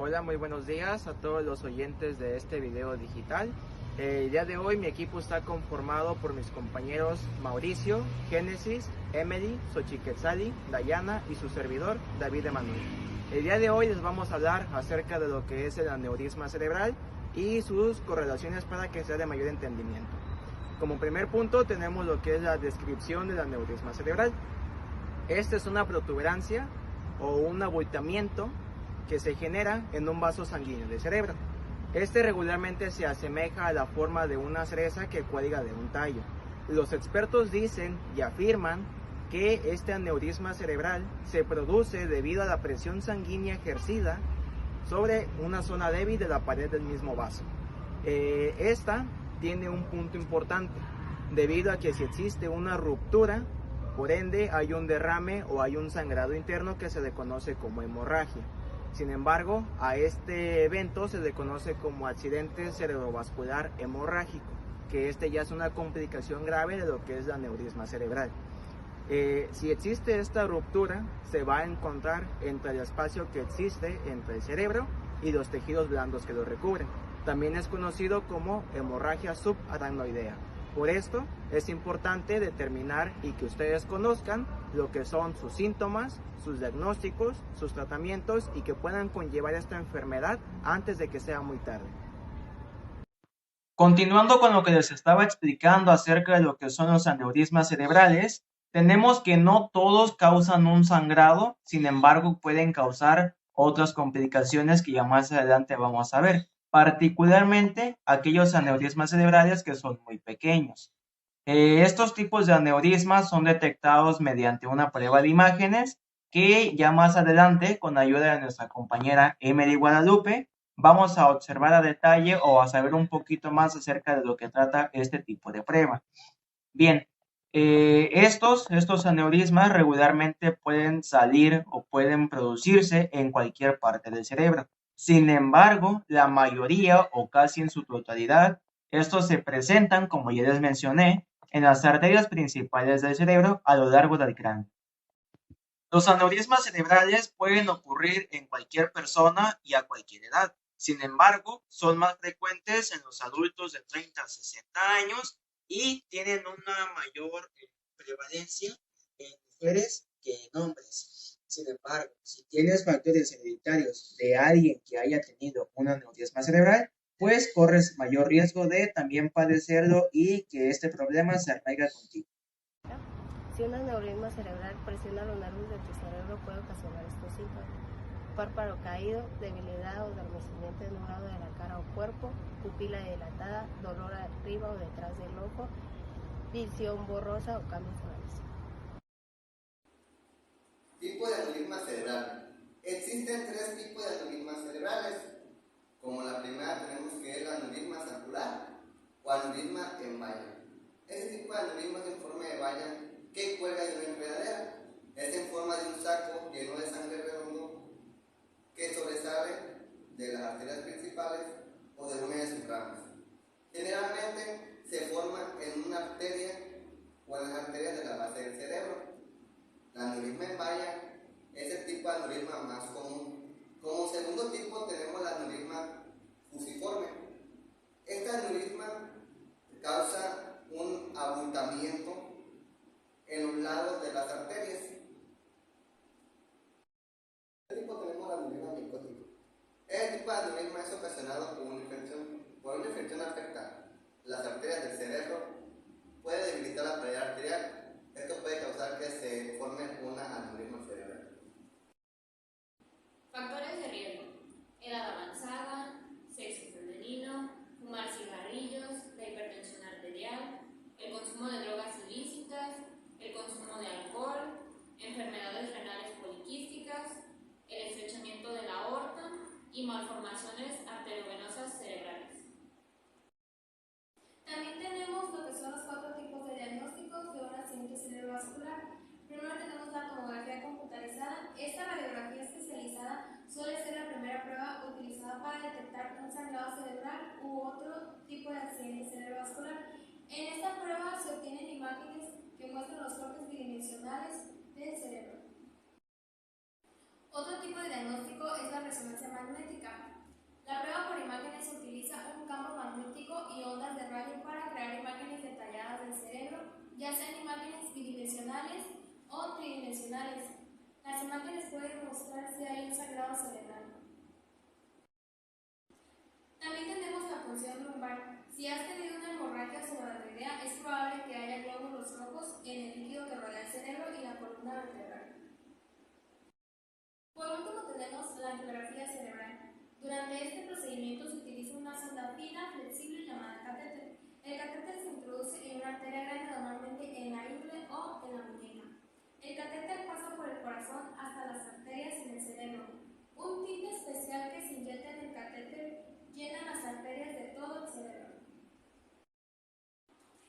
Hola, muy buenos días a todos los oyentes de este video digital. El día de hoy mi equipo está conformado por mis compañeros Mauricio, Génesis, Emily, Xochiquetzali, Dayana y su servidor David Emanuel. El día de hoy les vamos a hablar acerca de lo que es el aneurisma cerebral y sus correlaciones para que sea de mayor entendimiento. Como primer punto tenemos lo que es la descripción del aneurisma cerebral. Esta es una protuberancia o un abultamiento que se genera en un vaso sanguíneo del cerebro. Este regularmente se asemeja a la forma de una cereza que cuelga de un tallo. Los expertos dicen y afirman que este aneurisma cerebral se produce debido a la presión sanguínea ejercida sobre una zona débil de la pared del mismo vaso. Esta tiene un punto importante, debido a que si existe una ruptura, por ende hay un derrame o hay un sangrado interno que se le conoce como hemorragia. Sin embargo, a este evento se le conoce como accidente cerebrovascular hemorrágico, que este ya es una complicación grave de lo que es el aneurisma cerebral. Si existe esta ruptura, se va a encontrar entre el espacio que existe entre el cerebro y los tejidos blandos que lo recubren. También es conocido como hemorragia subaracnoidea. Por esto es importante determinar y que ustedes conozcan lo que son sus síntomas, sus diagnósticos, sus tratamientos y que puedan conllevar esta enfermedad antes de que sea muy tarde. Continuando con lo que les estaba explicando acerca de lo que son los aneurismas cerebrales, tenemos que no todos causan un sangrado, sin embargo pueden causar otras complicaciones que ya más adelante vamos a ver, particularmente aquellos aneurismas cerebrales que son muy pequeños. Estos tipos de aneurismas son detectados mediante una prueba de imágenes que ya más adelante, con ayuda de nuestra compañera Emily Guadalupe, vamos a observar a detalle o a saber un poquito más acerca de lo que trata este tipo de prueba. Bien, estos aneurismas regularmente pueden salir o pueden producirse en cualquier parte del cerebro. Sin embargo, la mayoría o casi en su totalidad, estos se presentan, como ya les mencioné, en las arterias principales del cerebro a lo largo del cráneo. Los aneurismas cerebrales pueden ocurrir en cualquier persona y a cualquier edad. Sin embargo, son más frecuentes en los adultos de 30 a 60 años y tienen una mayor prevalencia en mujeres que en hombres. Sin embargo, si tienes factores hereditarios de alguien que haya tenido un aneurisma cerebral, pues corres mayor riesgo de también padecerlo y que este problema se arraiga contigo. Si un aneurisma cerebral presiona los nervios de tu cerebro, puede ocasionar estos síntomas: párpado caído, debilidad o adormecimiento en un lado de la cara o cuerpo, pupila dilatada, dolor arriba o detrás del ojo, visión borrosa o cambios en la visión. Tipo de aneurisma cerebral. Existen tres tipos de aneurismas cerebrales. Como la primera tenemos que es el aneurisma circular o aneurisma en valla. Este tipo de aneurisma es en forma de valla que cuelga de una enredadera. Es en forma de un saco lleno de sangre redondo que sobresale de las arterias principales o de una de sus ramas. Generalmente se forma en una arteria o en las arterias de la base del cerebro. La aneurisma en valla es el tipo de aneurisma más común. Como segundo tipo tenemos la aneurisma fusiforme. Este aneurisma causa un abultamiento en los lados de las arterias. Este tipo tenemos la aneurisma micótico. Este tipo de aneurisma es ocasionado por una infección. Por una infección afecta las arterias del cerebro, puede debilitar la pared arterial. Esto puede causar que se forme una aneurisma cerebral. Factores de riesgo: edad avanzada, sexo femenino, fumar cigarrillos, la hipertensión arterial, el consumo de drogas ilícitas, el consumo de alcohol, enfermedades renales poliquísticas, el estrechamiento de la aorta y malformaciones arteriovenosas cerebrales. También tenemos lo que son los 4 tipos de diagnósticos, que van a magnética. La prueba por imágenes utiliza un campo magnético y ondas de radio para crear imágenes detalladas del cerebro, ya sean imágenes bidimensionales o tridimensionales. Las imágenes pueden mostrar si hay un sangrado cerebral. También tenemos la punción lumbar. Si has tenido una hemorragia subaracnoidea, es probable que haya glóbulos rojos en el líquido que rodea el cerebro y la columna vertebral. Por último tenemos la angiografía cerebral. Durante este procedimiento se utiliza una sonda fina, flexible llamada catéter. El catéter se introduce en una arteria grande, normalmente en la ingle o en la muñeca. El catéter pasa por el corazón hasta las arterias en el cerebro. Un tinte especial que se inyecta en el catéter llena las arterias de todo el cerebro.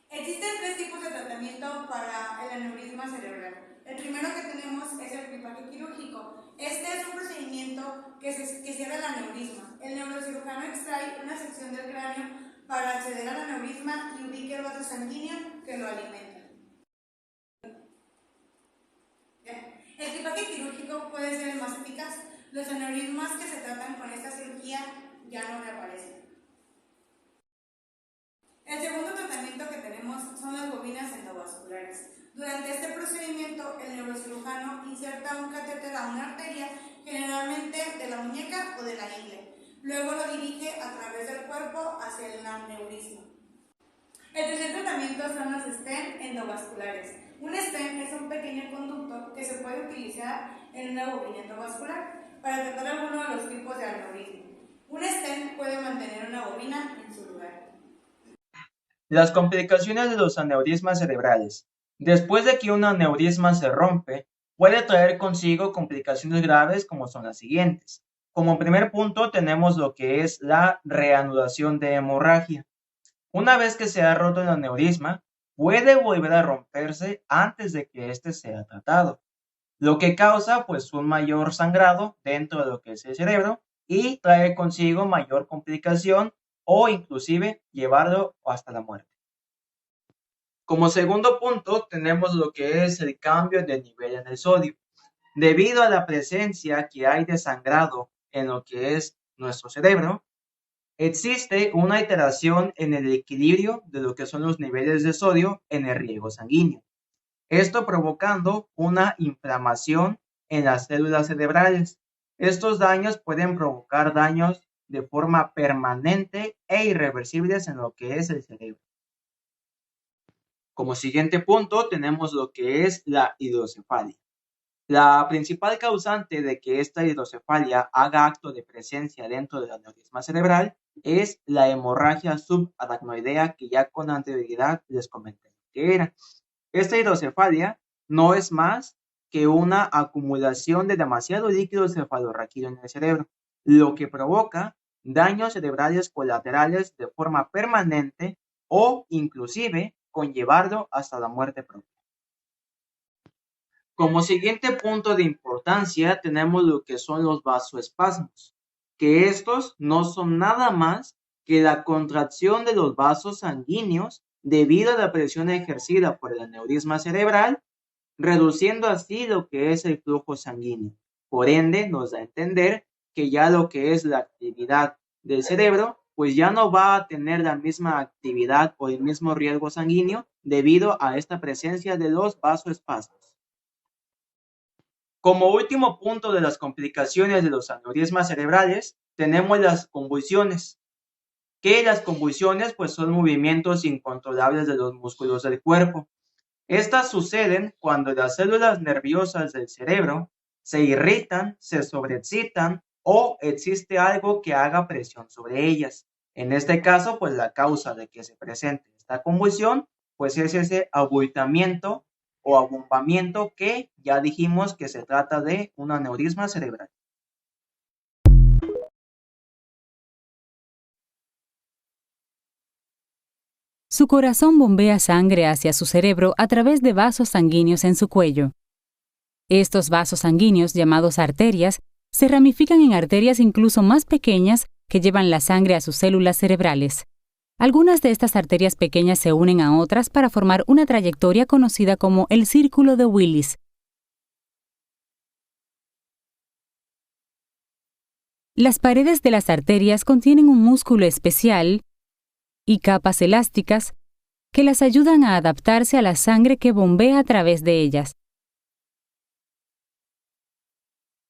Existen tres tipos de tratamiento para el aneurisma cerebral. El primero que tenemos es el clipaje quirúrgico. Este es un procedimiento que cierra el aneurisma. El neurocirujano extrae una sección del cráneo para acceder al aneurisma y ubica el vaso sanguíneo que lo alimenta. El clipaje quirúrgico puede ser el más eficaz. Los aneurismas que se tratan con esta cirugía ya no reaparecen. El segundo tratamiento que tenemos son las bobinas endovasculares. Durante este procedimiento, el neurocirujano inserta un catéter a una arteria, generalmente de la muñeca o de la ingle. Luego lo dirige a través del cuerpo hacia el aneurisma. El tercer tratamiento son los stent endovasculares. Un stent es un pequeño conducto que se puede utilizar en una bobina endovascular para tratar alguno de los tipos de aneurisma. Un stent puede mantener una bobina en su lugar. Las complicaciones de los aneurismas cerebrales. Después de que un aneurisma se rompe, puede traer consigo complicaciones graves como son las siguientes. Como primer punto tenemos lo que es la reanudación de hemorragia. Una vez que se ha roto el aneurisma, puede volver a romperse antes de que éste sea tratado, lo que causa pues un mayor sangrado dentro de lo que es el cerebro y trae consigo mayor complicación o inclusive llevarlo hasta la muerte. Como segundo punto tenemos lo que es el cambio de nivel en el sodio. Debido a la presencia que hay de sangrado en lo que es nuestro cerebro, existe una alteración en el equilibrio de lo que son los niveles de sodio en el riego sanguíneo. Esto provocando una inflamación en las células cerebrales. Estos daños pueden provocar daños de forma permanente e irreversibles en lo que es el cerebro. Como siguiente punto tenemos lo que es la hidrocefalia. La principal causante de que esta hidrocefalia haga acto de presencia dentro del aneurisma cerebral es la hemorragia subaracnoidea que ya con anterioridad les comenté que era. Esta hidrocefalia no es más que una acumulación de demasiado líquido cefalorraquídeo en el cerebro, lo que provoca daños cerebrales colaterales de forma permanente o inclusive conllevarlo hasta la muerte propia. Como siguiente punto de importancia tenemos lo que son los vasoespasmos, que estos no son nada más que la contracción de los vasos sanguíneos debido a la presión ejercida por el aneurisma cerebral, reduciendo así lo que es el flujo sanguíneo. Por ende, nos da a entender que ya lo que es la actividad del cerebro, pues ya no va a tener la misma actividad o el mismo riesgo sanguíneo debido a esta presencia de los vasoespasmos. Como último punto de las complicaciones de los aneurismas cerebrales, tenemos las convulsiones, que las convulsiones pues son movimientos incontrolables de los músculos del cuerpo. Estas suceden cuando las células nerviosas del cerebro se irritan, se sobreexcitan o existe algo que haga presión sobre ellas. En este caso, pues la causa de que se presente esta convulsión, pues es ese abultamiento o abombamiento que ya dijimos que se trata de un aneurisma cerebral. Su corazón bombea sangre hacia su cerebro a través de vasos sanguíneos en su cuello. Estos vasos sanguíneos, llamados arterias, se ramifican en arterias incluso más pequeñas que llevan la sangre a sus células cerebrales. Algunas de estas arterias pequeñas se unen a otras para formar una trayectoria conocida como el círculo de Willis. Las paredes de las arterias contienen un músculo especial y capas elásticas que las ayudan a adaptarse a la sangre que bombea a través de ellas.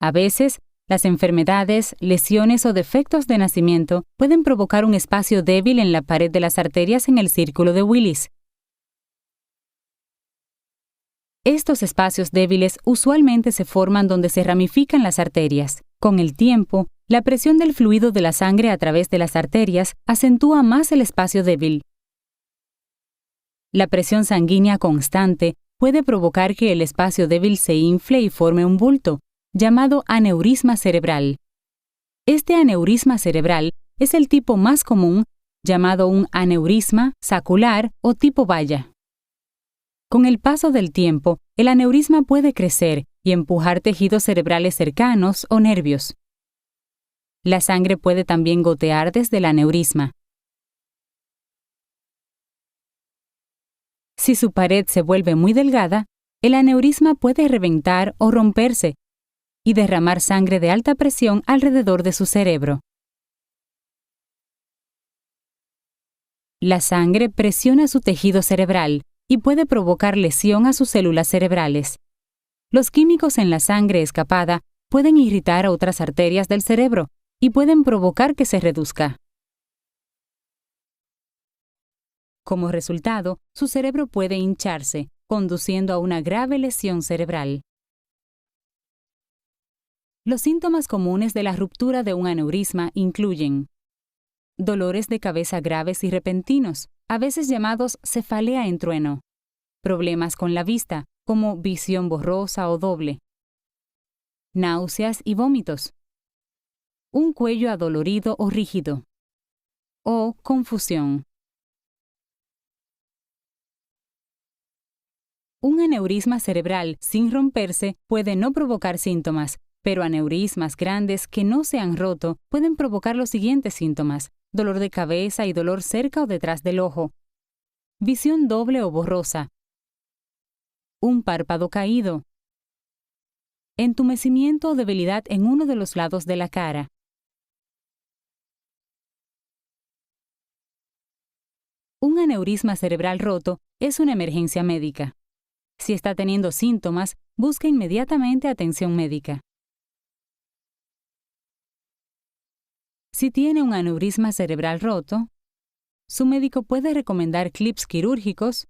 A veces, las enfermedades, lesiones o defectos de nacimiento pueden provocar un espacio débil en la pared de las arterias en el círculo de Willis. Estos espacios débiles usualmente se forman donde se ramifican las arterias. Con el tiempo, la presión del fluido de la sangre a través de las arterias acentúa más el espacio débil. La presión sanguínea constante puede provocar que el espacio débil se infle y forme un bulto, llamado aneurisma cerebral. Este aneurisma cerebral es el tipo más común, llamado un aneurisma sacular o tipo valla. Con el paso del tiempo, el aneurisma puede crecer y empujar tejidos cerebrales cercanos o nervios. La sangre puede también gotear desde el aneurisma. Si su pared se vuelve muy delgada, el aneurisma puede reventar o romperse y derramar sangre de alta presión alrededor de su cerebro. La sangre presiona su tejido cerebral y puede provocar lesión a sus células cerebrales. Los químicos en la sangre escapada pueden irritar a otras arterias del cerebro y pueden provocar que se reduzca. Como resultado, su cerebro puede hincharse, conduciendo a una grave lesión cerebral. Los síntomas comunes de la ruptura de un aneurisma incluyen dolores de cabeza graves y repentinos, a veces llamados cefalea en trueno, problemas con la vista, como visión borrosa o doble, náuseas y vómitos, un cuello adolorido o rígido, o confusión. Un aneurisma cerebral sin romperse puede no provocar síntomas, pero aneurismas grandes que no se han roto pueden provocar los siguientes síntomas: dolor de cabeza y dolor cerca o detrás del ojo, visión doble o borrosa, un párpado caído, entumecimiento o debilidad en uno de los lados de la cara. Un aneurisma cerebral roto es una emergencia médica. Si está teniendo síntomas, busque inmediatamente atención médica. Si tiene un aneurisma cerebral roto, su médico puede recomendar clips quirúrgicos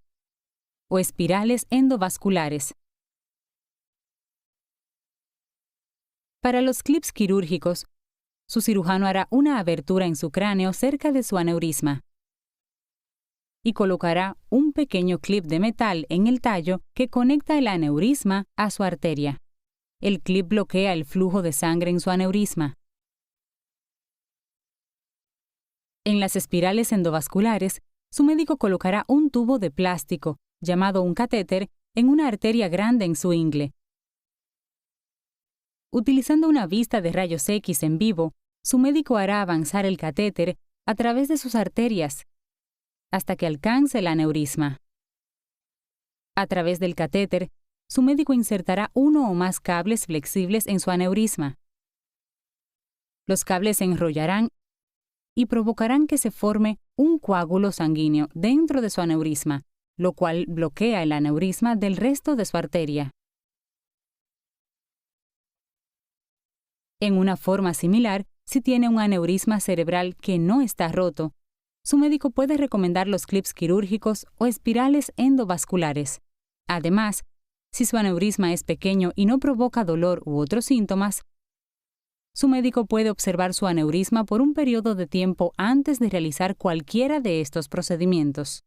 o espirales endovasculares. Para los clips quirúrgicos, su cirujano hará una abertura en su cráneo cerca de su aneurisma y colocará un pequeño clip de metal en el tallo que conecta el aneurisma a su arteria. El clip bloquea el flujo de sangre en su aneurisma. En las espirales endovasculares, su médico colocará un tubo de plástico, llamado un catéter, en una arteria grande en su ingle. Utilizando una vista de rayos X en vivo, su médico hará avanzar el catéter a través de sus arterias hasta que alcance el aneurisma. A través del catéter, su médico insertará uno o más cables flexibles en su aneurisma. Los cables se enrollarán y provocarán que se forme un coágulo sanguíneo dentro de su aneurisma, lo cual bloquea el aneurisma del resto de su arteria. En una forma similar, si tiene un aneurisma cerebral que no está roto, su médico puede recomendar los clips quirúrgicos o espirales endovasculares. Además, si su aneurisma es pequeño y no provoca dolor u otros síntomas, su médico puede observar su aneurisma por un periodo de tiempo antes de realizar cualquiera de estos procedimientos.